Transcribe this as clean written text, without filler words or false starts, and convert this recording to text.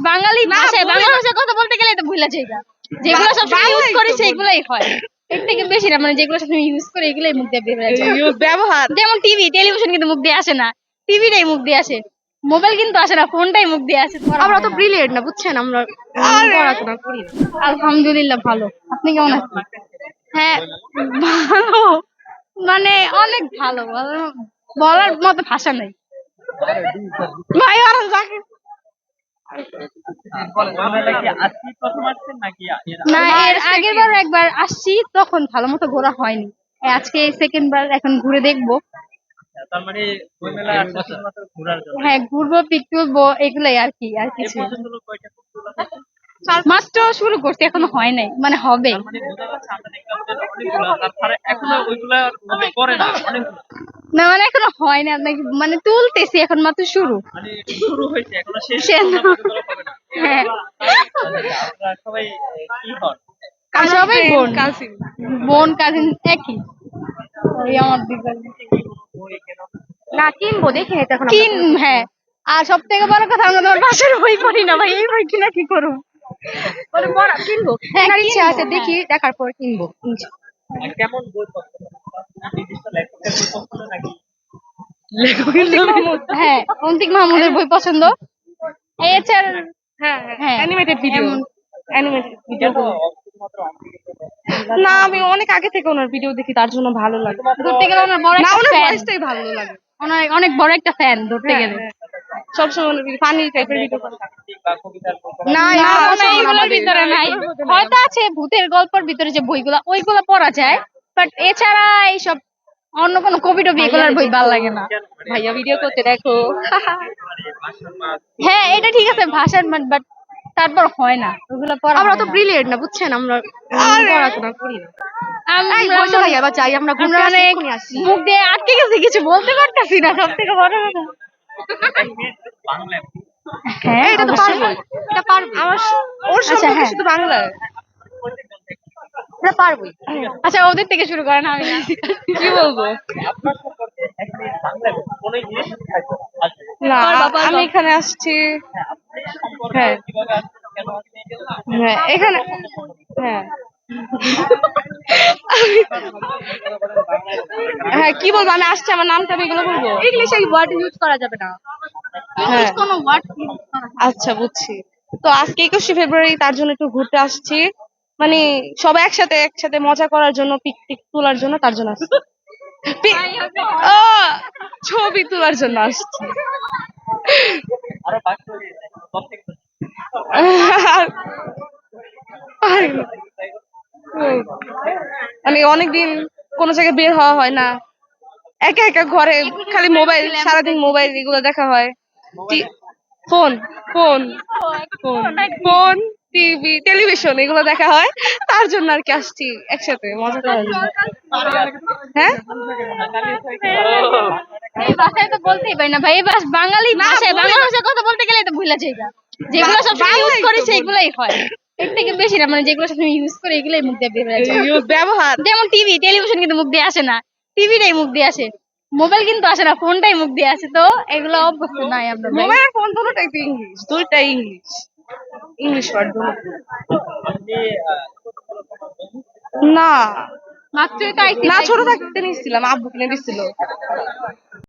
বাঙালি ভাষায় বাংলা ভাষায় কথা বলতে গেলে তো ভুলে যাই না। যেগুলো সবসময় ইউজ করি সেগুলাই হয়। এর থেকে বেশি না, মানে যেগুলো সবসময় ইউজ করি এগুলাই মুখ দিয়ে বের হয়ে যায়। ব্যবহার যেমন টিভি, টেলিভিশন কিন্তু মুখ দিয়ে আসে না, টিভিটাই মুখ দিয়ে আসে। মোবাইল কিন্তু আসে না, ফোনটাই মুখ দিয়ে আসে। আমরা তো ব্রিলিয়েন্ট না, বুঝছেন, আমরা পড়াশোনা করি না। আলহামদুলিল্লাহ ভালো। আপনি কেমন আছেন? হ্যাঁ ভালো, মানে অনেক ভালো, বলার মতো ভাষা নেই ভাই। আর যাকে না, এর আগের বার একবার আসছি, তখন ভালো মতো ঘোরা হয়নি। আজকে সেকেন্ড বার, এখন ঘুরে দেখবো। হ্যাঁ, ঘুরবো, পিক তুলবো, এগুলাই আর কি, আর কিছু মাত্র শুরু করছি, এখনো হয় নাই, মানে হবে না, মানে এখনো হয় না, মানে তুলতেছি, এখন মাত্র শুরু শেষ না। হ্যাঁ, আর সবাই বোন, বোন কাজিন একই। ওই আমার দিদার না, কিনবো, দেখে এটা এখন কিন, হ্যাঁ। আর সব থেকে বড় কথা, আমরা তোমার বাসার বই পড়ি না ভাই, এই বই কিনা কি করবো? কিনবো, হ্যাঁ, কেনার ইচ্ছা কিনবো, আছে, দেখি, দেখার পর কিনবো। হ্যাঁ, অন্তিক মাহমুদের বই পছন্দ। এছাড়া হ্যাঁ, হ্যাঁ, অ্যানিমেটেড ভিডিও, অ্যানিমেটেড ভিডিও। না, আমি অনেক আগে থেকে ওনার ভিডিও দেখি, তার জন্য ভালো লাগে। ধরতে গেলে ওনার বড় না, একটা ওনার ফ্যান, ভয়েসটাই ভালো লাগে। অনেক অনেক বড় একটা ফ্যান ধরতে হ্যাঁ, গেলে। হ্যাঁ। সবসময় ফানি টাইপের ভিডিও করে। না, না, মনে হয় অসাধারণ এগুলোর আমাদের। ভিতরে নাই। হয়তো আছে ভূতের গল্পের ভিতরে যে বইগুলা, ওইগুলা পড়া যায়, বাট এছাড়া এইসব অন্য কোনো কবি টবি এগুলার বই ভালো লাগে না। ভাইয়া ভিডিও করতে দেখো। হ্যাঁ, এটা ঠিক আছে, ভাষার মান, বাট তারপর হয় না, ওগুলো পড়া আমরা হয় তো না। ব্রিলিয়েন্ট না, বুঝছেন, আমরা পড়াশোনা করি না। এই আমরা বসো ভাইয়া, এবার যাই, আমরা ঘুরতে আসি, অনেক এক্ষুনি আসছি। মুখ দিয়ে আটকে গেছি, কিছু বলতে পারতাছি না, সব থেকে বড় কথা। হ্যাঁ, এটা তো অবশ্যই। পারবোই, এটা পারবো। ওর আচ্ছা, সম্পর্কে হ্যাঁ, শুধু বাংলায়, এটা পারবোই। আচ্ছা, ওদের থেকে শুরু করেন, আমি না। কি বলবো? না, আমি এখানে আসছি। হ্যাঁ, হ্যাঁ, এখানে, হ্যাঁ। হ্যাঁ, কি বলবো, আমি আসছি, আমার নামটা আমি এগুলো বলবো। ইংলিশে এই ওয়ার্ড ইউজ করা যাবে না, ইংলিশ হ্যাঁ, কোনো ওয়ার্ড ইউজ করা যাবে না। আচ্ছা, বুঝছি। তো আজকে 21শে ফেব্রুয়ারি, তার জন্য একটু ঘুরতে আসছি, মানে সবাই একসাথে একসাথে মজা করার জন্য, পিক টিক তোলার জন্য, তার জন্য আসছি। ও, ছবি তোলার জন্য আসছি। মানে অনেকদিন কোনো জায়গায় বের হওয়া হয় না, একা একা ঘরে খালি মোবাইল, সারাদিন মোবাইল এগুলো দেখা হয়। Phone, phone, phone, phone, TV, television এগুলো দেখা হয়, তার জন্য আর কি আসছি একসাথে মজা করার জন্য। হ্যাঁ, এই ভাষায় তো বলতেই পারি না ভাই, এই বাঙালি ভাষায় বাংলা ভাষায় কথা বলতে গেলে তো ভুলে যাই না। যেগুলো সবসময় ইউজ করি সেগুলাই হয়। এর থেকে বেশি না, মানে যেগুলো সবসময় ইউজ করি এগুলাই মুখ দিয়ে বের হয়ে যায়। ব্যবহার। যেমন টিভি, টেলিভিশন কিন্তু মুখ দিয়ে আসে না, টিভিটাই মুখ দিয়ে আসে। মোবাইল কিন্তু আসে না, ফোনটাই মুখ দিয়ে আসে। তো এগুলো অভ্যস্ত নাই আমরা ভাই। মোবাইল ফোন দুটোটাই তো ইংলিশ, দুইটাই ইংলিশ, ইংলিশ ওয়ার্ড। না, মাত্রই তো আইছি না, ভাই। ছোট থাকতে নিয়েছিলাম, আব্বু কিনে দিছিল।